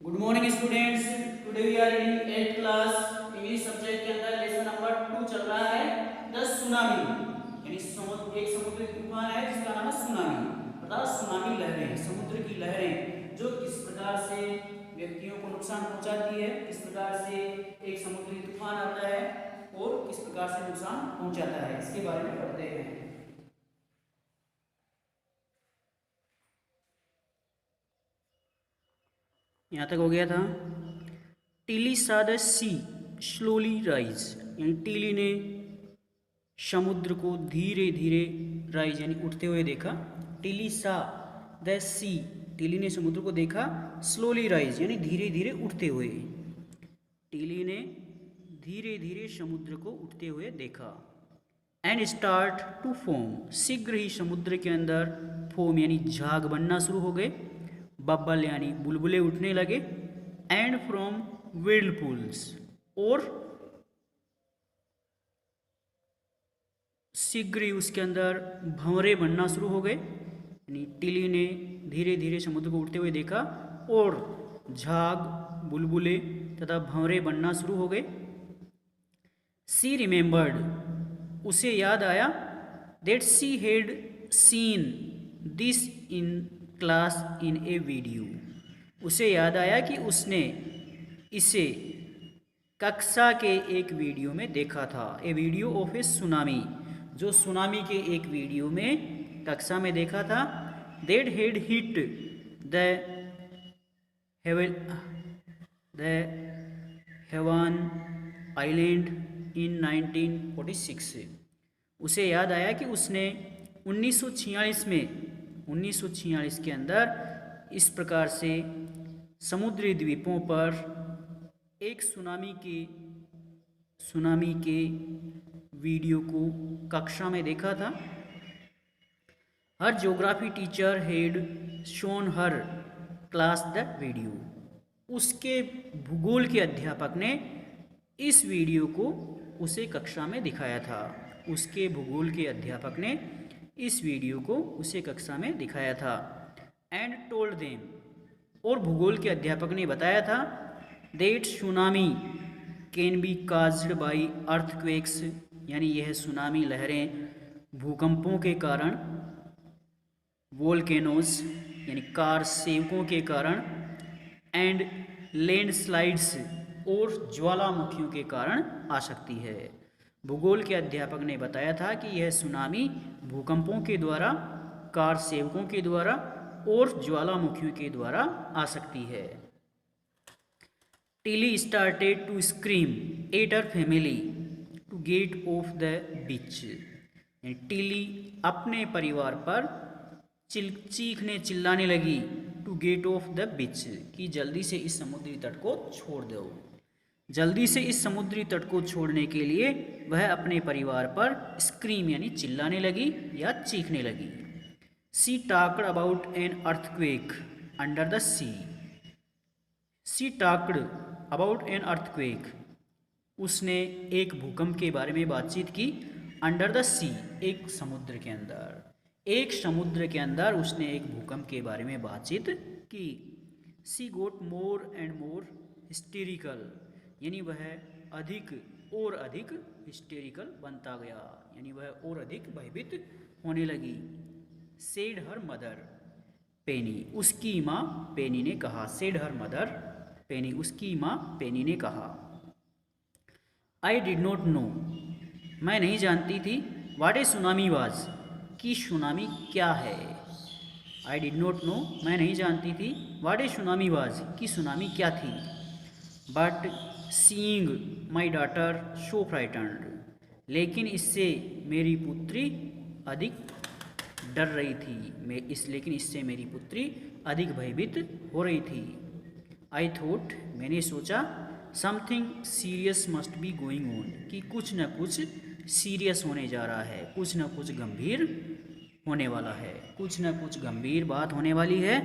Good morning students. Today we are in 8th class English subject के अंदर lesson number 2 चल रहा है द सुनामी। यानी एक समुद्री तूफान है जिसका नाम है सुनामी, अर्थात सुनामी लहरें, समुद्र की लहरें जो किस प्रकार से व्यक्तियों को नुकसान पहुंचाती है, किस प्रकार से एक समुद्री तूफान आता है और किस प्रकार से नुकसान पहुंचाता है, इसके बारे में पढ़ते हैं। यहाँ तक हो गया था। टिली सा द सी स्लोली राइज, यानी टिली ने समुद्र को धीरे धीरे राइज यानी उठते हुए देखा। टिली सा द सी, टिली ने समुद्र को देखा, स्लोली राइज यानी धीरे धीरे उठते हुए। टिली ने धीरे धीरे समुद्र को उठते हुए देखा। एंड स्टार्ट टू फोम, शीघ्र ही समुद्र के अंदर फोम यानी झाग बनना शुरू हो गए, बब्बल यानी बुलबुले उठने लगे। एंड फ्रॉम व्हिर्लपूल्स, और शीघ्र ही उसके अंदर भंवरे बनना शुरू हो गए। यानी टिली ने धीरे धीरे समुद्र को उठते हुए देखा और झाग, बुलबुले तथा भंवरे बनना शुरू हो गए। सी रिमेंबर्ड, उसे याद आया, that she had seen this in class in A video, उसे याद आया कि उसने इसे कक्षा के एक वीडियो में देखा था। ए वीडियो ऑफ ए सुनामी, जो सुनामी के एक वीडियो में कक्षा में देखा था। That had hit the haven island in 1946, उसे याद आया कि उसने 1946 के अंदर इस प्रकार से समुद्री द्वीपों पर एक सुनामी के वीडियो को कक्षा में देखा था। Her geography teacher had shown her class the video, उसके भूगोल के अध्यापक ने इस वीडियो को उसे कक्षा में दिखाया था। उसके भूगोल के अध्यापक ने इस वीडियो को उसे कक्षा में दिखाया था। एंड टोल्ड देम, और भूगोल के अध्यापक ने बताया था, that tsunami can be caused by earthquakes, यानी यह सुनामी लहरें भूकंपों के कारण, वोल्केनोस यानी कार सेवकों के कारण, एंड लैंडस्लाइड्स और ज्वालामुखियों के कारण आ सकती है। भूगोल के अध्यापक ने बताया था कि यह सुनामी भूकंपों के द्वारा, कार सेवकों के द्वारा और ज्वालामुखियों के द्वारा आ सकती है। Tilly started to scream at her family to get off the beach, Tilly अपने परिवार पर चीखने चिल्लाने लगी, to get off the beach, कि जल्दी से इस समुद्री तट को छोड़ दो। जल्दी से इस समुद्री तट को छोड़ने के लिए वह अपने परिवार पर स्क्रीम यानी चिल्लाने लगी या चीखने लगी। She talked about an earthquake under the sea, she talked about an earthquake, उसने एक भूकंप के बारे में बातचीत की। अंडर द सी, एक समुद्र के अंदर, एक समुद्र के अंदर उसने एक भूकंप के बारे में बातचीत की। सी गोट मोर एंड मोर हिस्टेरिकल, यानी वह अधिक और अधिक हिस्टेरिकल बनता गया, यानी वह और अधिक भयभीत होने लगी। सेड हर मदर पेनी, उसकी माँ पेनी ने कहा। सेड हर मदर पेनी, उसकी माँ पेनी ने कहा। आई डिड नॉट नो, मैं नहीं जानती थी, व्हाट ए सुनामी वाज, कि सुनामी क्या है। आई डिड नॉट नो, मैं नहीं जानती थी, व्हाट ए सुनामी वाज, कि सुनामी क्या थी। But seeing my daughter so frightened, लेकिन इससे मेरी पुत्री अधिक डर रही थी, लेकिन इससे मेरी पुत्री अधिक भयभीत हो रही थी। आई थॉट, मैंने सोचा, something serious must be going on, कि कुछ न कुछ सीरियस होने जा रहा है, कुछ न कुछ गंभीर होने वाला है, कुछ न कुछ गंभीर बात होने वाली है।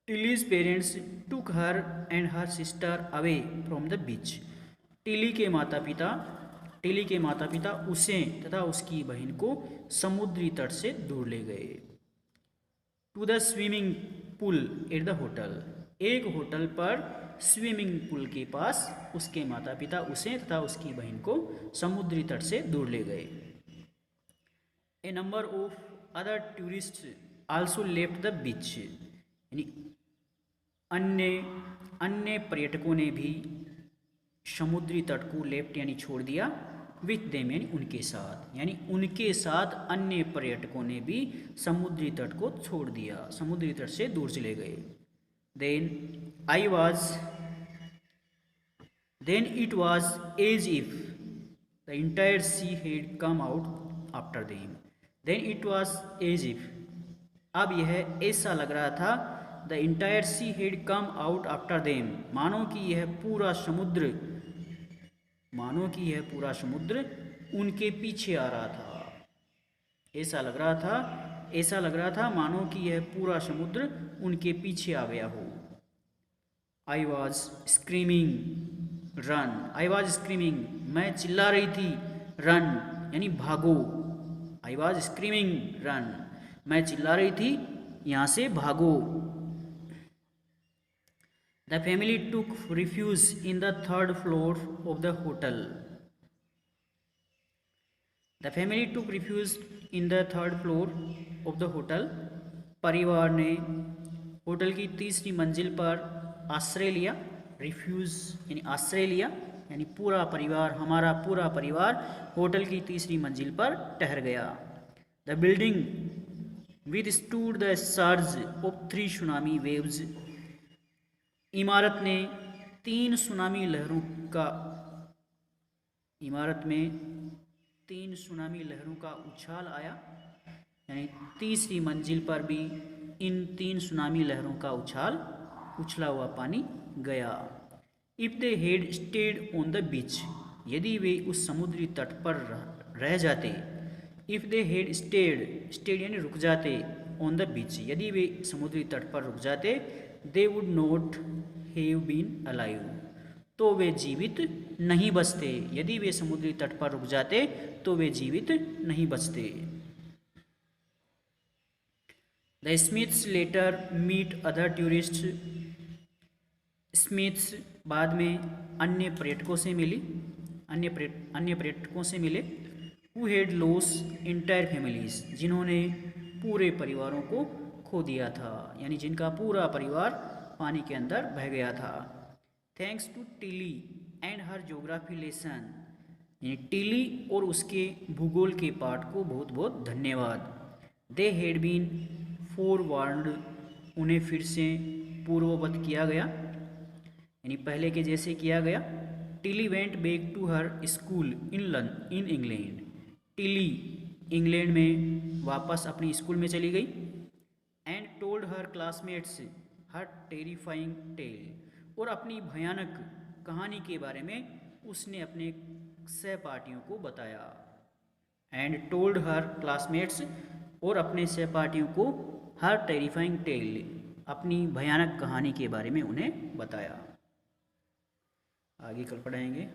Tilly's parents took her and her sister away from the beach, Tilly के माता पिता उसे तथा उसकी बहन को समुद्री तट से दूर ले गए। To the swimming pool at the hotel, एक होटल पर स्विमिंग पूल के पास उसके माता पिता उसे तथा उसकी बहन को समुद्री तट से दूर ले गए। A number of other tourist also left the beach, यानी अन्य अन्य पर्यटकों ने भी समुद्री तट को लेफ्ट यानी छोड़ दिया, विथ देम यानी उनके साथ, यानी उनके साथ अन्य पर्यटकों ने भी समुद्री तट को छोड़ दिया, समुद्री तट से दूर चले गए। Then it was as if the entire sea had come out after them. Then it was as if, अब यह ऐसा लग रहा था, the entire sea had come out after them, मानो कि यह पूरा समुद्र उनके पीछे आ रहा था। ऐसा लग रहा था मानो कि यह पूरा समुद्र उनके पीछे आ गया हो। I was screaming, run. I was screaming, मैं चिल्ला रही थी, run यानी भागो। I was screaming, run, मैं चिल्ला रही थी, यहाँ से भागो। The family took refuge in the third floor of the hotel. The family took refuge in the third floor of the hotel. परिवार ने होटल की तीसरी मंजिल पर आश्रय लिया। रिफ्यूज यानी आश्रय लिया, यानी पूरा परिवार, हमारा पूरा परिवार होटल की तीसरी मंजिल पर ठहर गया। The building withstood the surge of 3 tsunami waves, इमारत में तीन सुनामी लहरों का उछाल आया, यानी तीसरी मंजिल पर भी इन 3 सुनामी लहरों का उछला हुआ पानी गया। If they had stayed on the beach, यदि वे उस समुद्री तट पर रह जाते। इफ दे हैड स्टेड यानी रुक जाते, ऑन द बीच यदि वे समुद्री तट पर रुक जाते, they would not have been alive, तो वे जीवित नहीं बचते। यदि वे समुद्री तट पर रुक जाते तो वे जीवित नहीं बचते। The Smiths later meet other tourists, Smiths बाद में अन्य पर्यटकों से मिले। Who had lost entire families, जिन्होंने पूरे परिवारों को खो दिया था, यानी जिनका पूरा परिवार पानी के अंदर बह गया था। Thanks to Tilly and her geography lesson, यानी टिली और उसके भूगोल के पाठ को बहुत बहुत धन्यवाद। दे हैड बीन फोरवार्न्ड, उन्हें फिर से पूर्ववत किया गया, यानी पहले के जैसे किया गया। Tilly went back to her school in England, Tilly England में वापस अपनी स्कूल में चली गई। And told her classmates her terrifying tale, और अपनी भयानक कहानी के बारे में उसने अपने सहपाठियों को बताया। एंड टोल्ड हर क्लासमेट्स, और अपने सहपाठियों को हर टेरिफाइंग टेल, अपनी भयानक कहानी के बारे में उन्हें बताया। आगे कल पढ़ाएंगे।